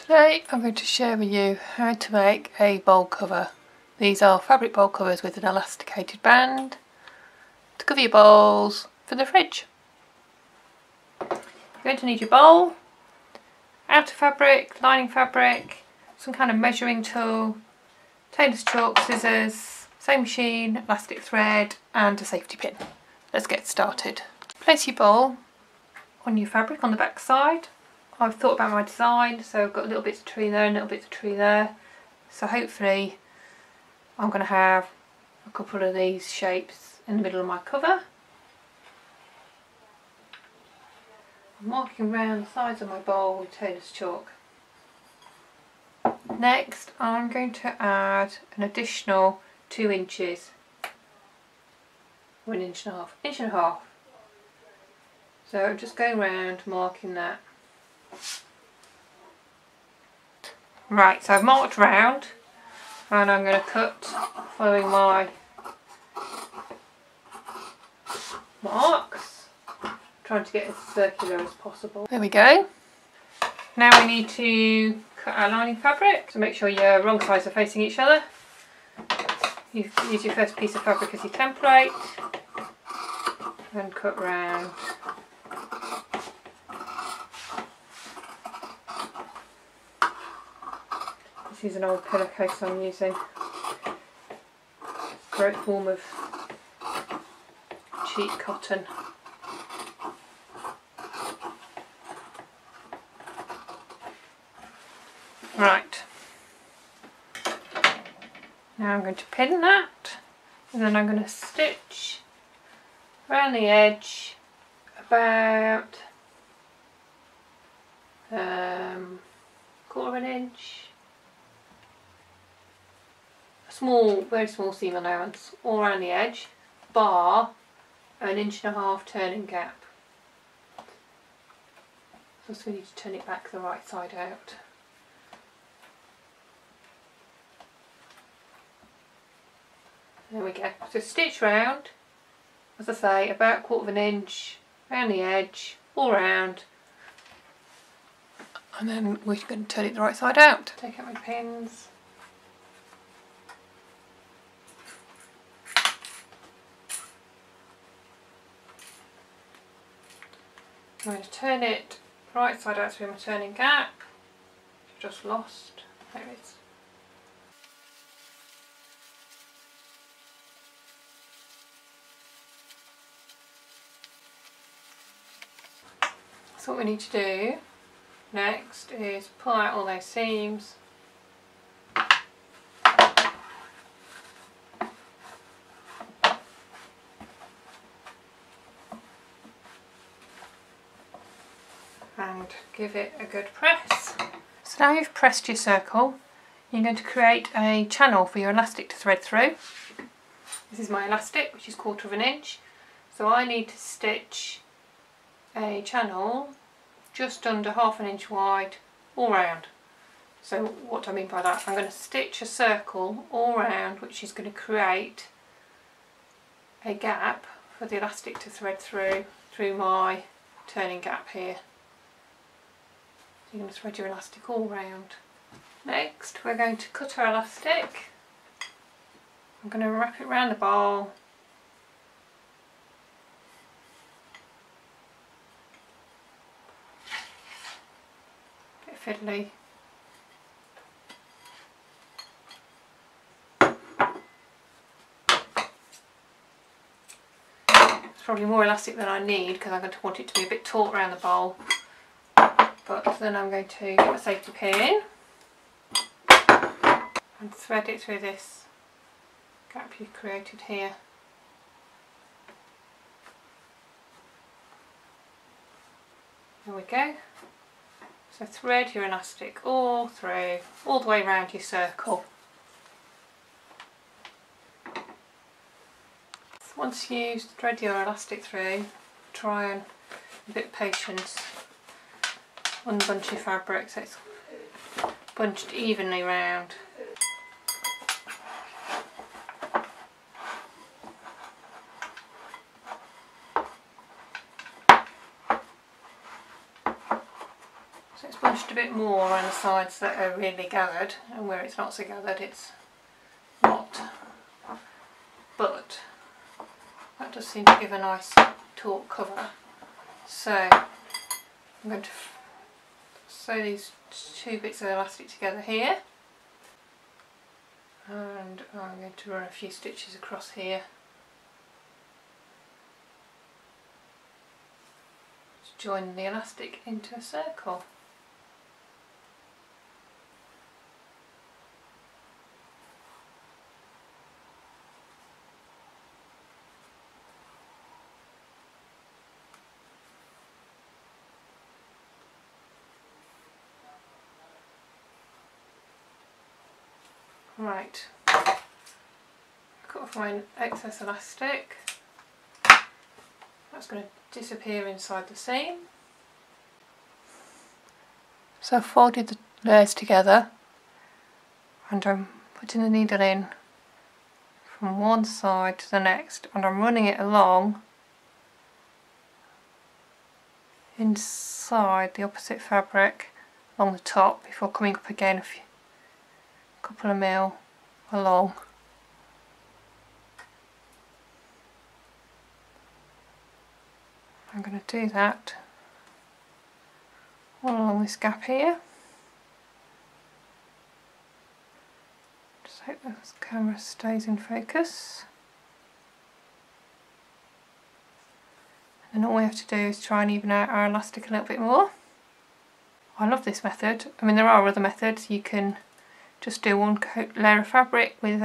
Today I'm going to share with you how to make a bowl cover. These are fabric bowl covers with an elasticated band to cover your bowls for the fridge. You're going to need your bowl, outer fabric, lining fabric, some kind of measuring tool, tailor's chalk, scissors, sewing machine, elastic thread and a safety pin. Let's get started. Place your bowl on your fabric on the back side. I've thought about my design, so I've got little bits of tree there and little bits of tree there. So hopefully I'm going to have a couple of these shapes in the middle of my cover. I'm marking around the sides of my bowl with tailor's chalk. Next I'm going to add an additional 2 inches, or an inch and a half, inch and a half. So I'm just going around marking that. Right, so I've marked round and I'm going to cut following my marks, trying to get as circular as possible. There we go. Now we need to cut our lining fabric, so make sure your wrong sides are facing each other. You use your first piece of fabric as your template and cut round. This is an old pillowcase I'm using. Great form of cheap cotton. Right. Now I'm going to pin that, and then I'm going to stitch around the edge about quarter of an inch. Small, very small seam allowance all around the edge, bar an 1.5 inch turning gap. So we need to turn it back the right side out. There we go. So stitch round, as I say, about quarter of an inch around the edge, all round, and then we're going to turn it the right side out. Take out my pins. I'm going to turn it right side out through my turning gap, which I've just lost. There it is. So what we need to do next is pull out all those seams. And give it a good press. So now you've pressed your circle, you're going to create a channel for your elastic to thread through. This is my elastic, which is quarter of an inch. So I need to stitch a channel just under 1/2 inch wide all round. So what do I mean by that? I'm going to stitch a circle all round, which is going to create a gap for the elastic to thread through my turning gap here. You're going to thread your elastic all round. Next we're going to cut our elastic. I'm going to wrap it around the bowl. Bit fiddly. It's probably more elastic than I need because I'm going to want it to be a bit taut around the bowl. But then I'm going to get my safety pin and thread it through this gap you've created here. There we go. So thread your elastic all through, all the way around your circle. Once you thread your elastic through, try and a bit of patience. Unbunch your fabric so it's bunched evenly round. just a bit more on the sides that are really gathered, and where it's not so gathered it's not. But that does seem to give a nice taut cover. So I'm going to sew these two bits of elastic together here, and I'm going to run a few stitches across here to join the elastic into a circle. Right, cut off my excess elastic. That's going to disappear inside the seam. So I've folded the layers together and I'm putting the needle in from one side to the next, and I'm running it along inside the opposite fabric along the top before coming up again a couple of mil along. I'm going to do that all along this gap here. Just hope the camera stays in focus. And all we have to do is try and even out our elastic a little bit more. I love this method. I mean, there are other methods. You can just do one layer of fabric with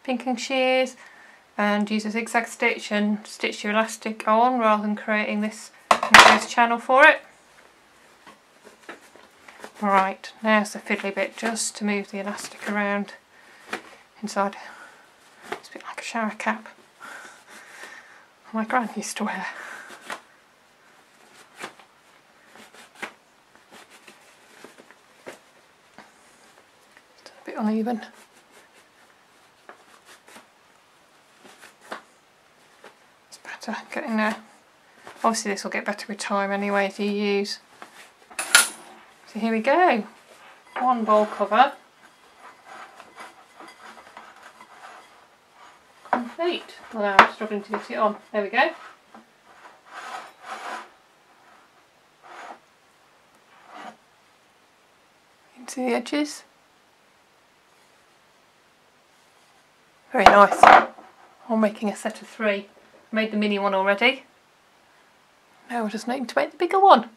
pinking shears and use a zigzag stitch and stitch your elastic on rather than creating this enclosed channel for it. Right, now's the fiddly bit, just to move the elastic around inside. It's a bit like a shower cap my gran used to wear. It's a bit uneven. It's better getting there. Obviously this will get better with time anyway as you use. So here we go. One bowl cover. Complete. Well, now I'm struggling to get it on. There we go. Into the edges. Very nice. I'm making a set of 3. I made the mini one already. Now we're just needing to make the bigger one.